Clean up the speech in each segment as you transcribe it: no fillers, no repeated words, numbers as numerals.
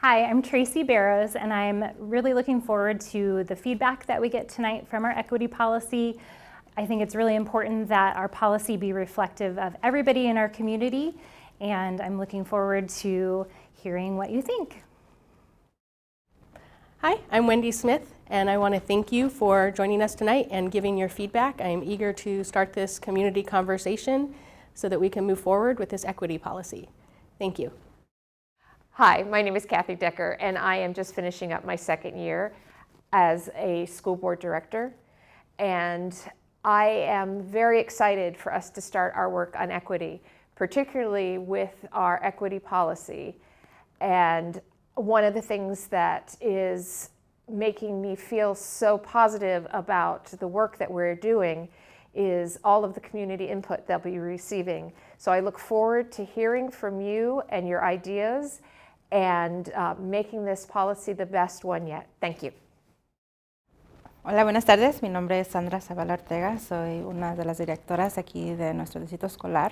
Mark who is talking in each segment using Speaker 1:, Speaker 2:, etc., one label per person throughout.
Speaker 1: Hi, I'm Tracy Barrows, and I'm really looking forward to the feedback that we get tonight from our equity policy. I think it's really important that our policy be reflective of everybody in our community, and I'm looking forward to hearing what you think.
Speaker 2: Hi, I'm Wendy Smith, and I want to thank you for joining us tonight and giving your feedback. I am eager to start this community conversation so that we can move forward with this equity policy. Thank you.
Speaker 3: Hi, my name is Kathy Decker, and I am just finishing up my second year as a school board director. And I am very excited for us to start our work on equity, particularly with our equity policy. And one of the things that is making me feel so positive about the work that we're doing is all of the community input they'll be receiving. So I look forward to hearing from you and your ideas and making this policy the best one yet. Thank you.
Speaker 4: Hola, buenas tardes. Mi nombre es Sandra Zavala Ortega. Soy una de las directoras aquí de nuestro distrito escolar.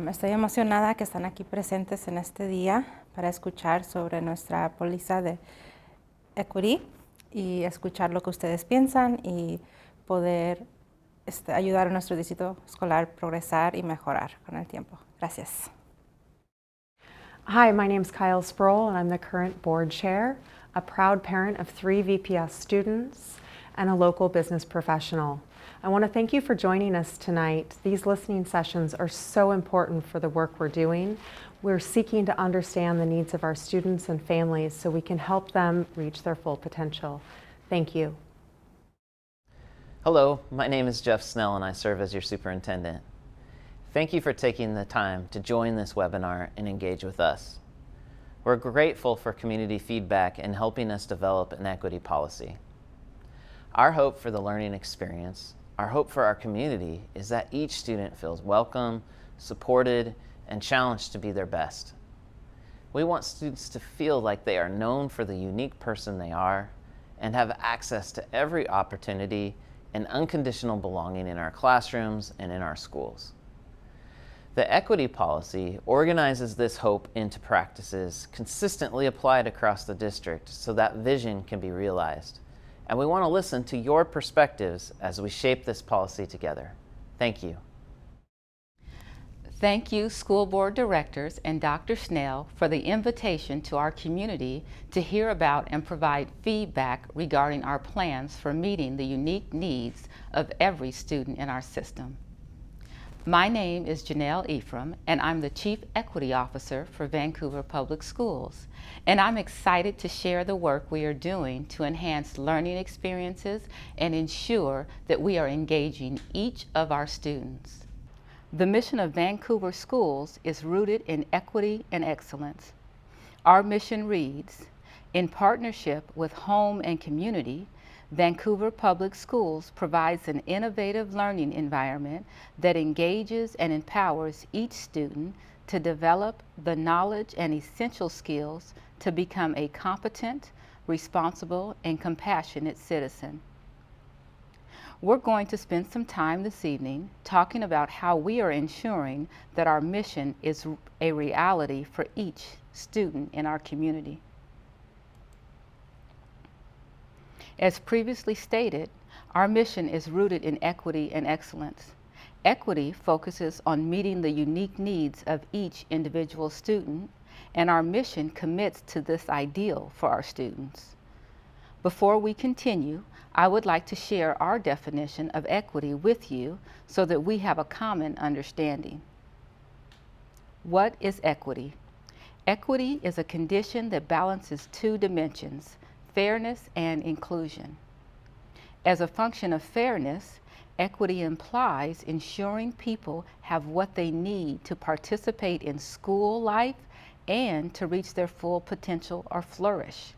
Speaker 4: Estoy emocionada que están aquí presentes en este día para escuchar sobre nuestra póliza de equity y escuchar lo que ustedes piensan y poder ayudar a nuestro distrito escolar a progresar y mejorar con el tiempo. Gracias.
Speaker 5: Hi, my name is Kyle Sproul, and I'm the current board chair, a proud parent of 3 VPS students, and a local business professional. I want to thank you for joining us tonight. These listening sessions are so important for the work we're doing. We're seeking to understand the needs of our students and families so we can help them reach their full potential. Thank you.
Speaker 6: Hello, my name is Jeff Snell, and I serve as your superintendent. Thank you for taking the time to join this webinar and engage with us. We're grateful for community feedback and helping us develop an equity policy. Our hope for the learning experience, our hope for our community, is that each student feels welcome, supported, and challenged to be their best. We want students to feel like they are known for the unique person they are and have access to every opportunity and unconditional belonging in our classrooms and in our schools. The equity policy organizes this hope into practices consistently applied across the district so that vision can be realized. And we want to listen to your perspectives as we shape this policy together. Thank you.
Speaker 7: Thank you, school board directors and Dr. Snell, for the invitation to our community to hear about and provide feedback regarding our plans for meeting the unique needs of every student in our system. My name is Janelle Ephraim, and I'm the Chief Equity Officer for Vancouver Public Schools. And I'm excited to share the work we are doing to enhance learning experiences and ensure that we are engaging each of our students. The mission of Vancouver Schools is rooted in equity and excellence. Our mission reads, in partnership with home and community, Vancouver Public Schools provides an innovative learning environment that engages and empowers each student to develop the knowledge and essential skills to become a competent, responsible, and compassionate citizen. We're going to spend some time this evening talking about how we are ensuring that our mission is a reality for each student in our community. As previously stated, our mission is rooted in equity and excellence. Equity focuses on meeting the unique needs of each individual student, and our mission commits to this ideal for our students. Before we continue, I would like to share our definition of equity with you so that we have a common understanding. What is equity? Equity is a condition that balances 2 dimensions, fairness and inclusion. As a function of fairness, equity implies ensuring people have what they need to participate in school life and to reach their full potential or flourish.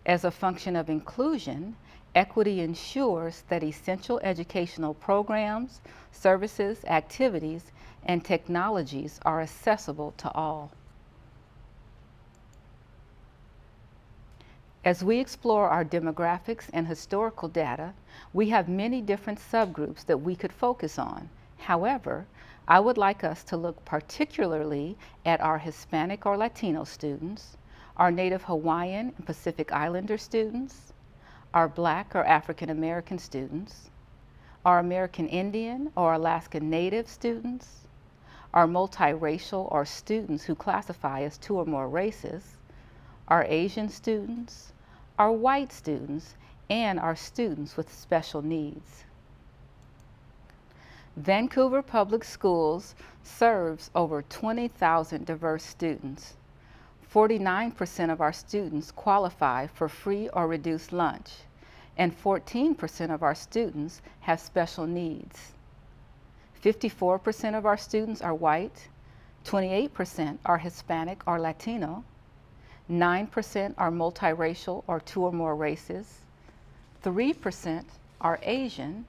Speaker 7: As a function of inclusion, equity ensures that essential educational programs, services, activities, and technologies are accessible to all. As we explore our demographics and historical data, we have many different subgroups that we could focus on. However, I would like us to look particularly at our Hispanic or Latino students, our Native Hawaiian and Pacific Islander students, our Black or African American students, our American Indian or Alaska Native students, our multiracial or students who classify as 2 or more races, our Asian students, our white students, and our students with special needs. Vancouver Public Schools serves over 20,000 diverse students. 49% of our students qualify for free or reduced lunch, and 14% of our students have special needs. 54% of our students are white, 28% are Hispanic or Latino, 9% are multiracial or 2 or more races, 3% are Asian,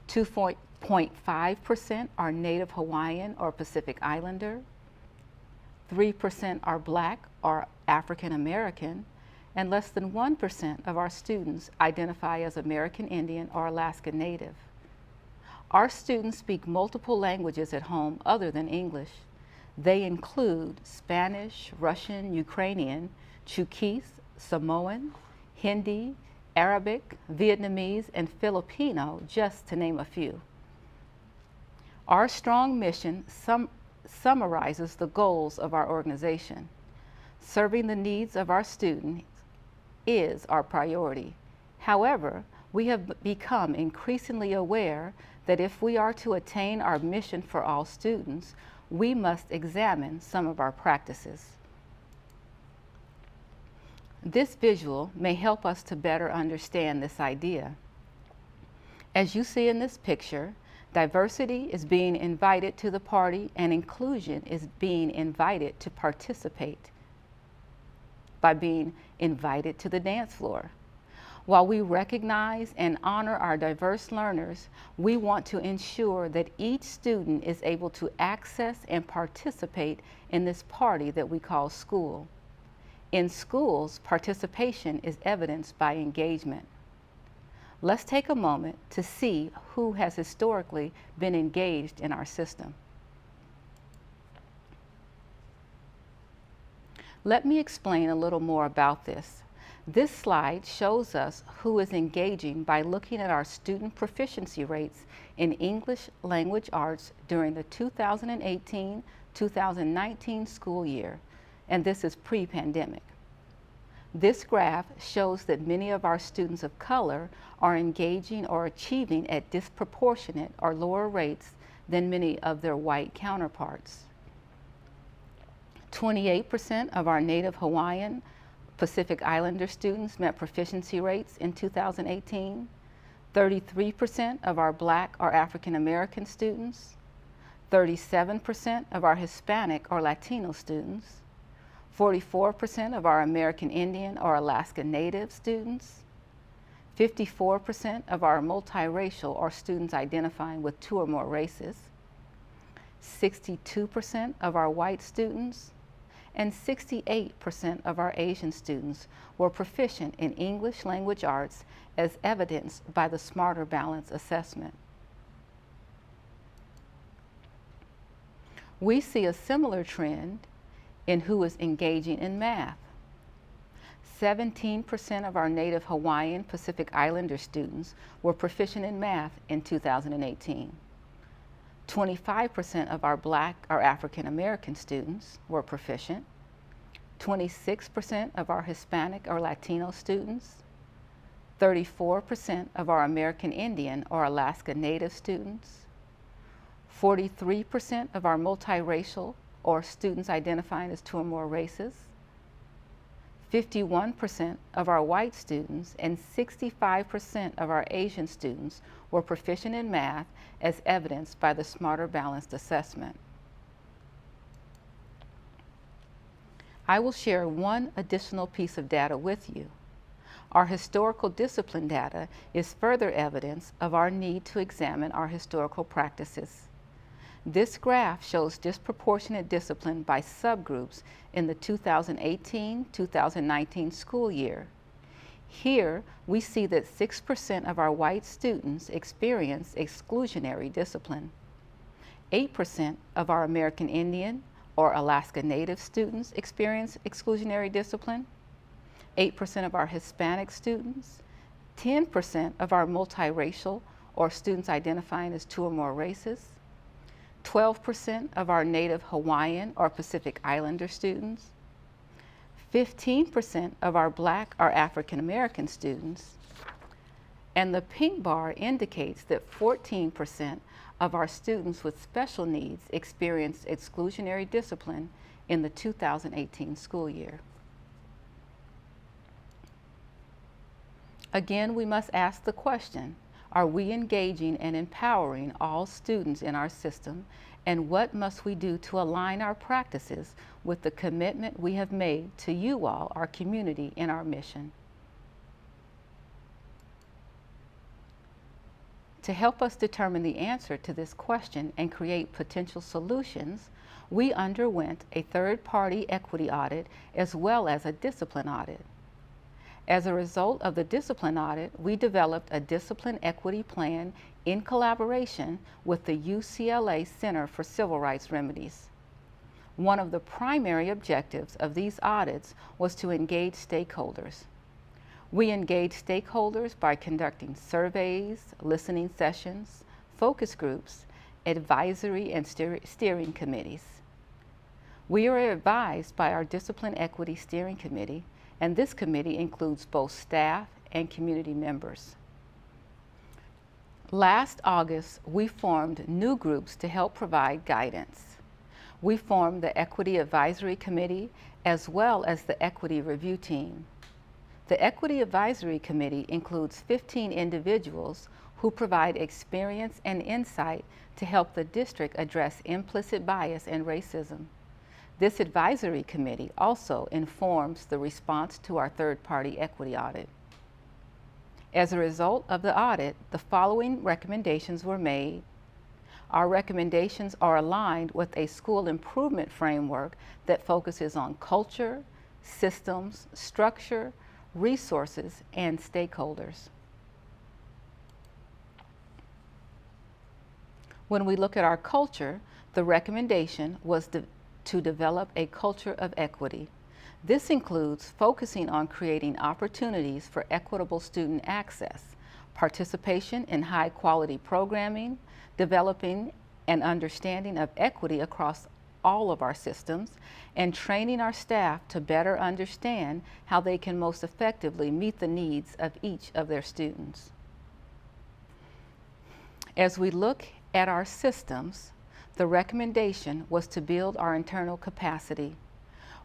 Speaker 7: 2.5% are Native Hawaiian or Pacific Islander, 3% are Black or African American, and less than 1% of our students identify as American Indian or Alaska Native. Our students speak multiple languages at home other than English. They include Spanish, Russian, Ukrainian, Chuukese, Samoan, Hindi, Arabic, Vietnamese, and Filipino, just to name a few. Our strong mission summarizes the goals of our organization. Serving the needs of our students is our priority. However, we have become increasingly aware that if we are to attain our mission for all students, we must examine some of our practices. This visual may help us to better understand this idea. As you see in this picture, diversity is being invited to the party and inclusion is being invited to participate by being invited to the dance floor. While we recognize and honor our diverse learners, we want to ensure that each student is able to access and participate in this party that we call school. In schools, participation is evidenced by engagement. Let's take a moment to see who has historically been engaged in our system. Let me explain a little more about this. This slide shows us who is engaging by looking at our student proficiency rates in English language arts during the 2018-2019 school year, and this is pre-pandemic. This graph shows that many of our students of color are engaging or achieving at disproportionate or lower rates than many of their white counterparts. 28% of our Native Hawaiian Pacific Islander students met proficiency rates in 2018, 33% of our Black or African American students, 37% of our Hispanic or Latino students, 44% of our American Indian or Alaska Native students, 54% of our multiracial or students identifying with 2 or more races, 62% of our white students, and 68% of our Asian students were proficient in English language arts as evidenced by the Smarter Balance assessment. We see a similar trend in who is engaging in math. 17% of our Native Hawaiian Pacific Islander students were proficient in math in 2018. 25% of our Black or African American students were proficient. 26% of our Hispanic or Latino students. 34% of our American Indian or Alaska Native students. 43% of our multiracial or students identifying as 2 or more races. 51% of our white students and 65% of our Asian students were proficient in math as evidenced by the Smarter Balanced assessment. I will share one additional piece of data with you. Our historical discipline data is further evidence of our need to examine our historical practices. This graph shows disproportionate discipline by subgroups in the 2018-2019 school year. Here, we see that 6% of our white students experience exclusionary discipline. 8% of our American Indian or Alaska Native students experience exclusionary discipline, 8% of our Hispanic students, 10% of our multiracial or students identifying as 2 or more races, 12% of our Native Hawaiian or Pacific Islander students, 15% of our Black or African American students, and the pink bar indicates that 14% of our students with special needs experienced exclusionary discipline in the 2018 school year. Again, we must ask the question, are we engaging and empowering all students in our system, and what must we do to align our practices with the commitment we have made to you all, our community, and our mission? To help us determine the answer to this question and create potential solutions, we underwent a third-party equity audit as well as a discipline audit. As a result of the discipline audit, we developed a discipline equity plan in collaboration with the UCLA Center for Civil Rights Remedies. One of the primary objectives of these audits was to engage stakeholders. We engage stakeholders by conducting surveys, listening sessions, focus groups, advisory and steering committees. We are advised by our Discipline Equity Steering Committee, and this committee includes both staff and community members. Last August, we formed new groups to help provide guidance. We formed the Equity Advisory Committee as well as the Equity Review Team. The Equity Advisory Committee includes 15 individuals who provide experience and insight to help the district address implicit bias and racism. This advisory committee also informs the response to our third-party equity audit. As a result of the audit, the following recommendations were made. Our recommendations are aligned with a school improvement framework that focuses on culture, systems, structure, resources, and stakeholders. When we look at our culture, the recommendation was to develop a culture of equity. This includes focusing on creating opportunities for equitable student access, participation in high-quality programming, developing an understanding of equity across all of our systems, and training our staff to better understand how they can most effectively meet the needs of each of their students. As we look at our systems, the recommendation was to build our internal capacity.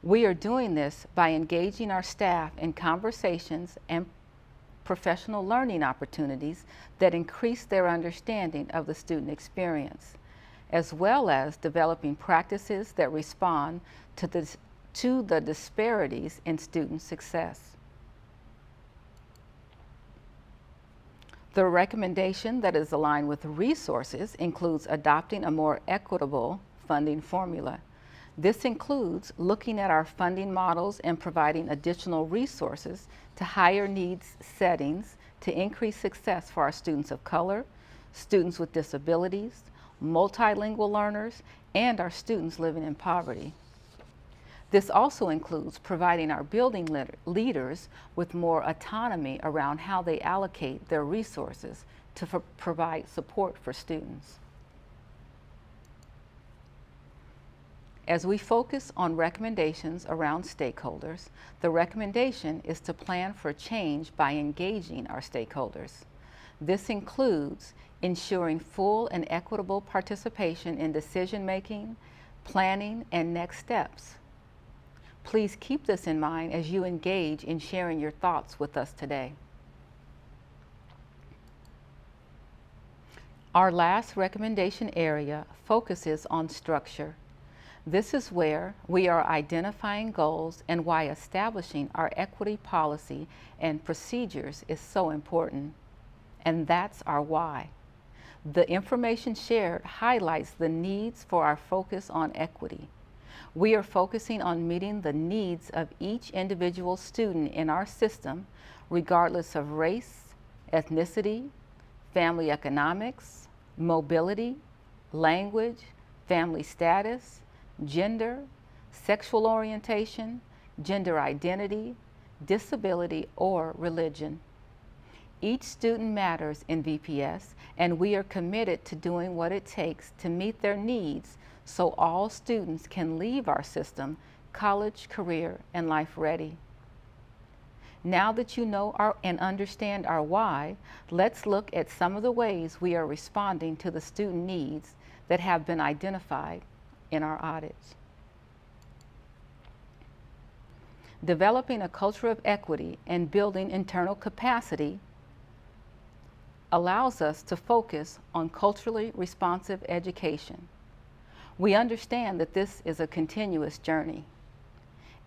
Speaker 7: We are doing this by engaging our staff in conversations and professional learning opportunities that increase their understanding of the student experience, as well as developing practices that respond to the disparities in student success. The recommendation that is aligned with resources includes adopting a more equitable funding formula. This includes looking at our funding models and providing additional resources to higher needs settings to increase success for our students of color, students with disabilities, multilingual learners, and our students living in poverty. This also includes providing our building leaders with more autonomy around how they allocate their resources to provide support for students. As we focus on recommendations around stakeholders, the recommendation is to plan for change by engaging our stakeholders. This includes ensuring full and equitable participation in decision-making, planning, and next steps. Please keep this in mind as you engage in sharing your thoughts with us today. Our last recommendation area focuses on structure. This is where we are identifying goals and why establishing our equity policy and procedures is so important. And that's our why. The information shared highlights the needs for our focus on equity. We are focusing on meeting the needs of each individual student in our system, regardless of race, ethnicity, family economics, mobility, language, family status, gender, sexual orientation, gender identity, disability, or religion. Each student matters in VPS, and we are committed to doing what it takes to meet their needs so all students can leave our system college, career, and life ready. Now that you know and understand our why, let's look at some of the ways we are responding to the student needs that have been identified in our audits. Developing a culture of equity and building internal capacity allows us to focus on culturally responsive education. We understand that this is a continuous journey.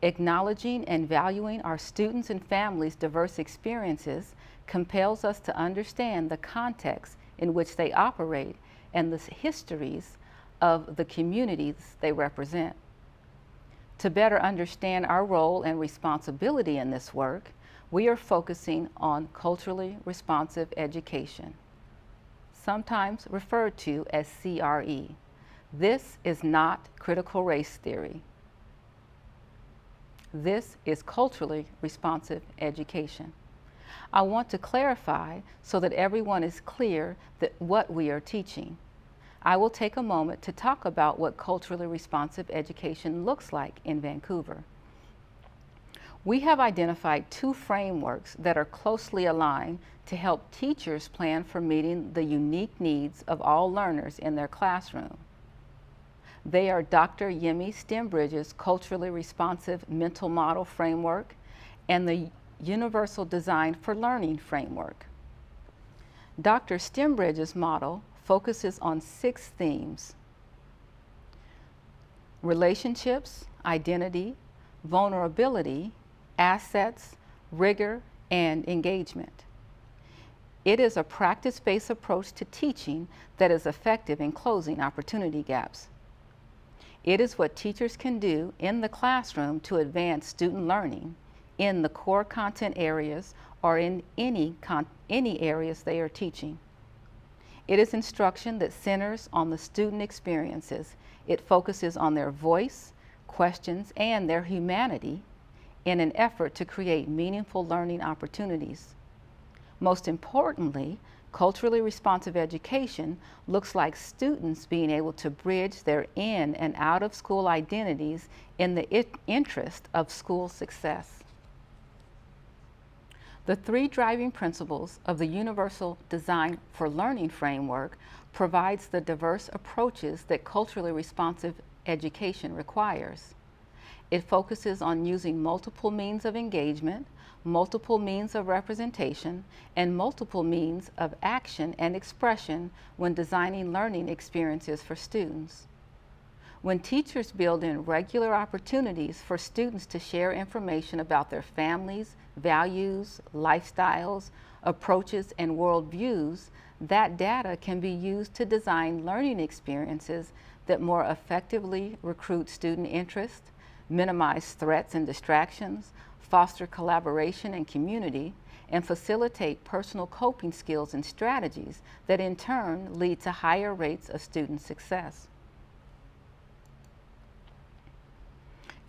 Speaker 7: Acknowledging and valuing our students' and families' diverse experiences compels us to understand the context in which they operate and the histories of the communities they represent. To better understand our role and responsibility in this work, we are focusing on culturally responsive education, sometimes referred to as CRE. This is not critical race theory. This is culturally responsive education. I want to clarify so that everyone is clear that what we are teaching. I will take a moment to talk about what culturally responsive education looks like in Vancouver. We have identified 2 frameworks that are closely aligned to help teachers plan for meeting the unique needs of all learners in their classroom. They are Dr. Yemi Stembridge's Culturally Responsive Mental Model Framework and the Universal Design for Learning Framework. Dr. Stembridge's model focuses on 6 themes: relationships, identity, vulnerability, assets, rigor, and engagement. It is a practice-based approach to teaching that is effective in closing opportunity gaps. It is what teachers can do in the classroom to advance student learning in the core content areas or in any areas they are teaching. It is instruction that centers on the student experiences. It focuses on their voice, questions, and their humanity in an effort to create meaningful learning opportunities. Most importantly, culturally responsive education looks like students being able to bridge their in and out of school identities in the interest of school success. The 3 driving principles of the Universal Design for Learning framework provides the diverse approaches that culturally responsive education requires. It focuses on using multiple means of engagement, multiple means of representation, and multiple means of action and expression when designing learning experiences for students. When teachers build in regular opportunities for students to share information about their families, values, lifestyles, approaches, and worldviews, that data can be used to design learning experiences that more effectively recruit student interest, minimize threats and distractions, foster collaboration and community, and facilitate personal coping skills and strategies that in turn lead to higher rates of student success.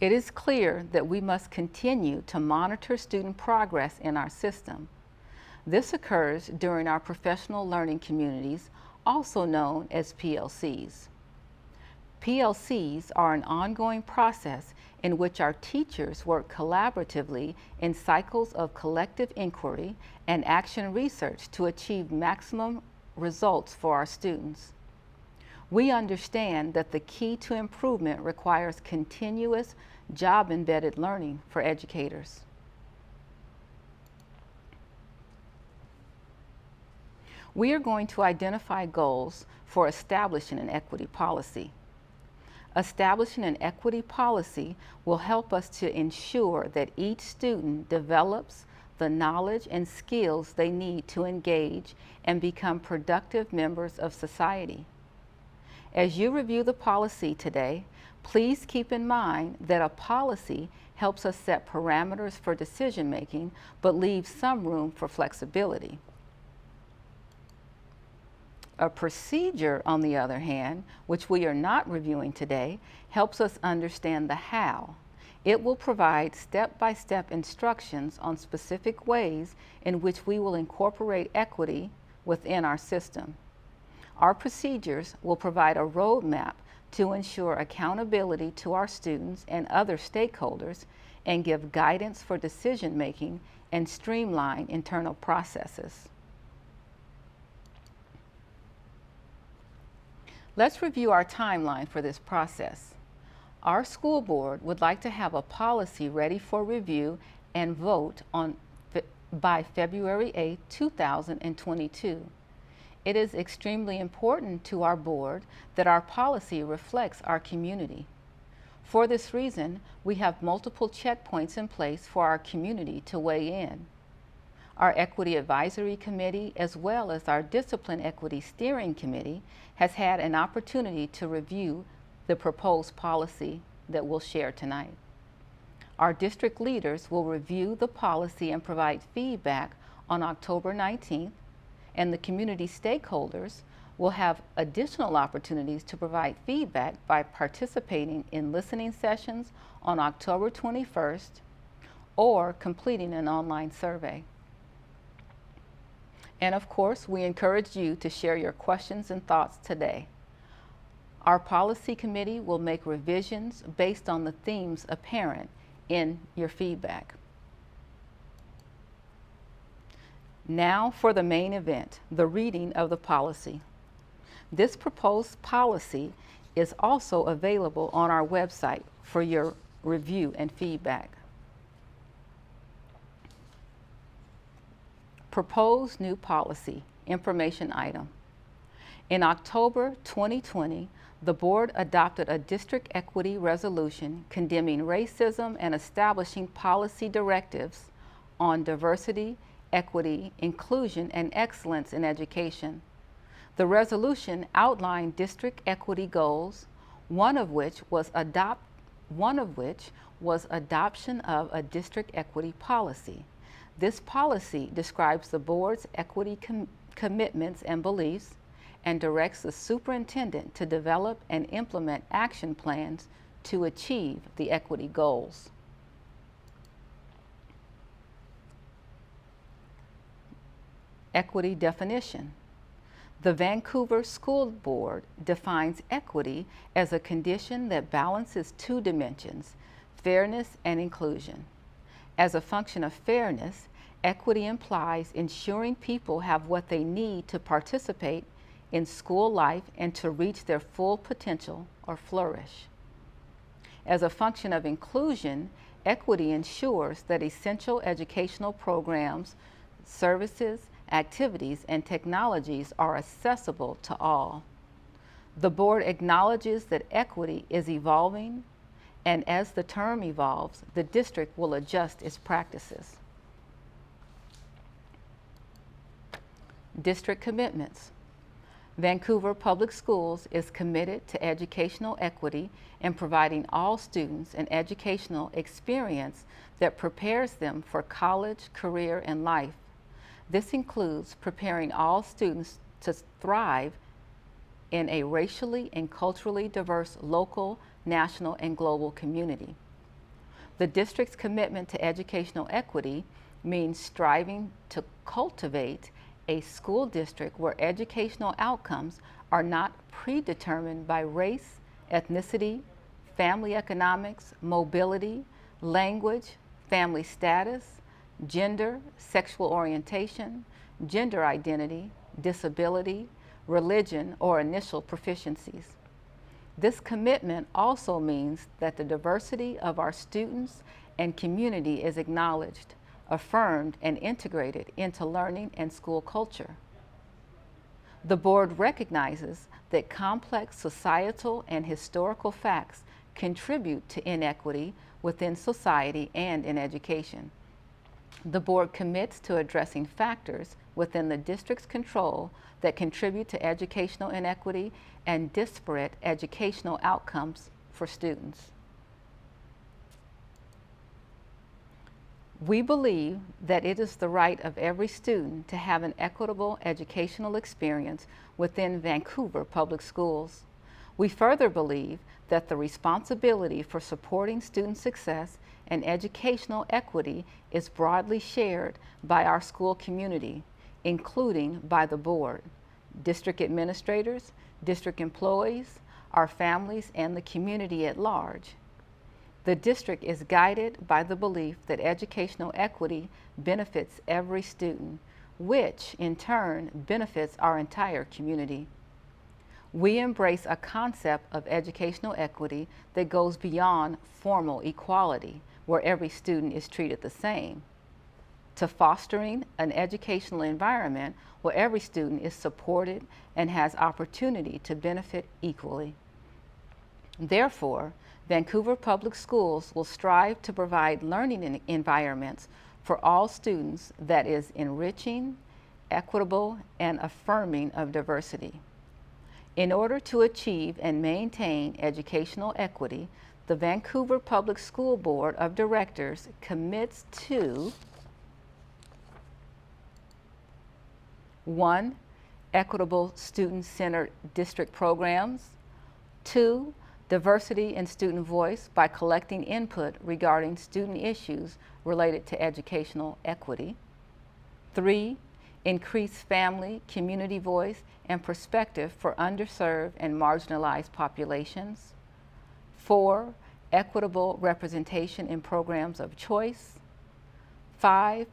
Speaker 7: It is clear that we must continue to monitor student progress in our system. This occurs during our professional learning communities, also known as PLCs. PLCs are an ongoing process in which our teachers work collaboratively in cycles of collective inquiry and action research to achieve maximum results for our students. We understand that the key to improvement requires continuous job-embedded learning for educators. We are going to identify goals for establishing an equity policy. Establishing an equity policy will help us to ensure that each student develops the knowledge and skills they need to engage and become productive members of society. As you review the policy today, please keep in mind that a policy helps us set parameters for decision making, but leaves some room for flexibility. A procedure, on the other hand, which we are not reviewing today, helps us understand the how. It will provide step-by-step instructions on specific ways in which we will incorporate equity within our system. Our procedures will provide a roadmap to ensure accountability to our students and other stakeholders and give guidance for decision-making and streamline internal processes. Let's review our timeline for this process. Our school board would like to have a policy ready for review and vote on by February 8, 2022. It is extremely important to our board that our policy reflects our community. For this reason, we have multiple checkpoints in place for our community to weigh in. Our Equity Advisory Committee, as well as our Discipline Equity Steering Committee, has had an opportunity to review the proposed policy that we'll share tonight. Our district leaders will review the policy and provide feedback on October 19th, and the community stakeholders will have additional opportunities to provide feedback by participating in listening sessions on October 21st or completing an online survey. And of course, we encourage you to share your questions and thoughts today. Our policy committee will make revisions based on the themes apparent in your feedback. Now for the main event, the reading of the policy. This proposed policy is also available on our website for your review and feedback. Proposed new policy, information item. In October 2020, the board adopted a district equity resolution condemning racism and establishing policy directives on diversity, equity, inclusion, and excellence in education. The resolution outlined district equity goals, one of which was adoption of a district equity policy. This policy describes the board's equity commitments and beliefs and directs the superintendent to develop and implement action plans to achieve the equity goals. Equity definition. The Vancouver School Board defines equity as a condition that balances two dimensions, fairness and inclusion. As a function of fairness, equity implies ensuring people have what they need to participate in school life and to reach their full potential or flourish. As a function of inclusion, equity ensures that essential educational programs, services, activities, and technologies are accessible to all. The board acknowledges that equity is evolving, and as the term evolves, the district will adjust its practices. District commitments. Vancouver Public Schools is committed to educational equity and providing all students an educational experience that prepares them for college, career, and life. This includes preparing all students to thrive in a racially and culturally diverse local, national, and global community. The district's commitment to educational equity means striving to cultivate a school district where educational outcomes are not predetermined by race, ethnicity, family economics, mobility, language, family status, gender, sexual orientation, gender identity, disability, religion, or initial proficiencies. This commitment also means that the diversity of our students and community is acknowledged, affirmed, and integrated into learning and school culture. The board recognizes that complex societal and historical facts contribute to inequity within society and in education. The board commits to addressing factors within the district's control that contribute to educational inequity and disparate educational outcomes for students. We believe that it is the right of every student to have an equitable educational experience within Vancouver Public Schools. We further believe that the responsibility for supporting student success and educational equity is broadly shared by our school community, including by the board, district administrators, district employees, our families, and the community at large. The district is guided by the belief that educational equity benefits every student, which in turn benefits our entire community. We embrace a concept of educational equity that goes beyond formal equality, where every student is treated the same, to fostering an educational environment where every student is supported and has opportunity to benefit equally. Therefore, Vancouver Public Schools will strive to provide learning environments for all students that is enriching, equitable, and affirming of diversity. In order to achieve and maintain educational equity, the Vancouver Public School Board of Directors commits to 1. Equitable student-centered district programs. 2. Diversity and student voice by collecting input regarding student issues related to educational equity. 3. Increase family, community voice, and perspective for underserved and marginalized populations. 4. Equitable representation in programs of choice. 5.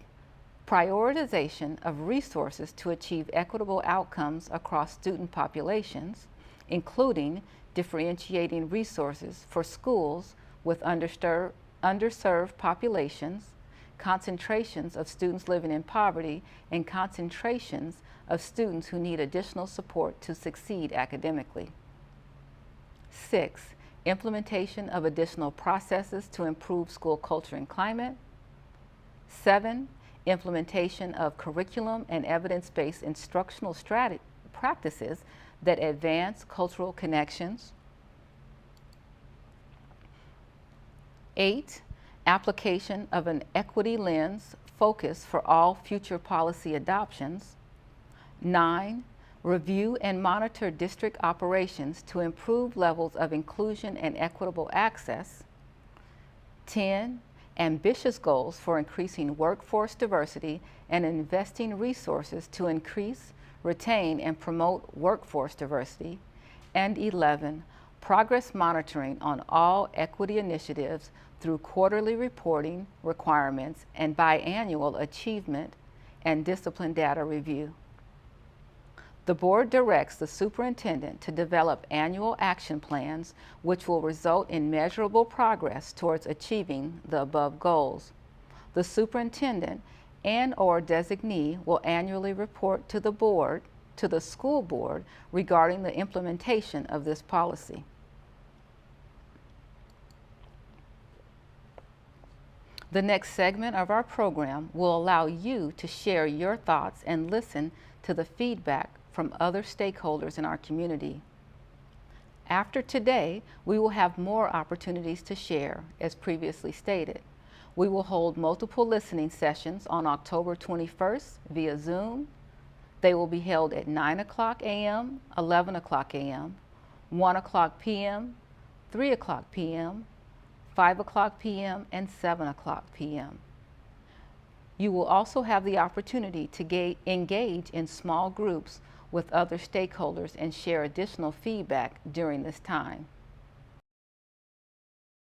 Speaker 7: Prioritization of resources to achieve equitable outcomes across student populations, including differentiating resources for schools with underserved populations, concentrations of students living in poverty, and concentrations of students who need additional support to succeed academically. 6. Implementation of additional processes to improve school culture and climate. 7. Implementation of curriculum and evidence-based instructional practices that advance cultural connections. 8. Application of an equity lens focus for all future policy adoptions. 9. Review and monitor district operations to improve levels of inclusion and equitable access. 10. Ambitious goals for increasing workforce diversity and investing resources to increase, retain, and promote workforce diversity. And 11. Progress monitoring on all equity initiatives through quarterly reporting requirements and biannual achievement and discipline data review. The board directs the superintendent to develop annual action plans which will result in measurable progress towards achieving the above goals. The superintendent and/or designee will annually report to the school board regarding the implementation of this policy. The next segment of our program will allow you to share your thoughts and listen to the feedback from other stakeholders in our community. After today, we will have more opportunities to share, as previously stated. We will hold multiple listening sessions on October 21st via Zoom. They will be held at 9 o'clock a.m., 11 o'clock a.m., 1 o'clock p.m., 3 o'clock p.m., 5 o'clock p.m., and 7 o'clock p.m. You will also have the opportunity to engage in small groups with other stakeholders and share additional feedback during this time.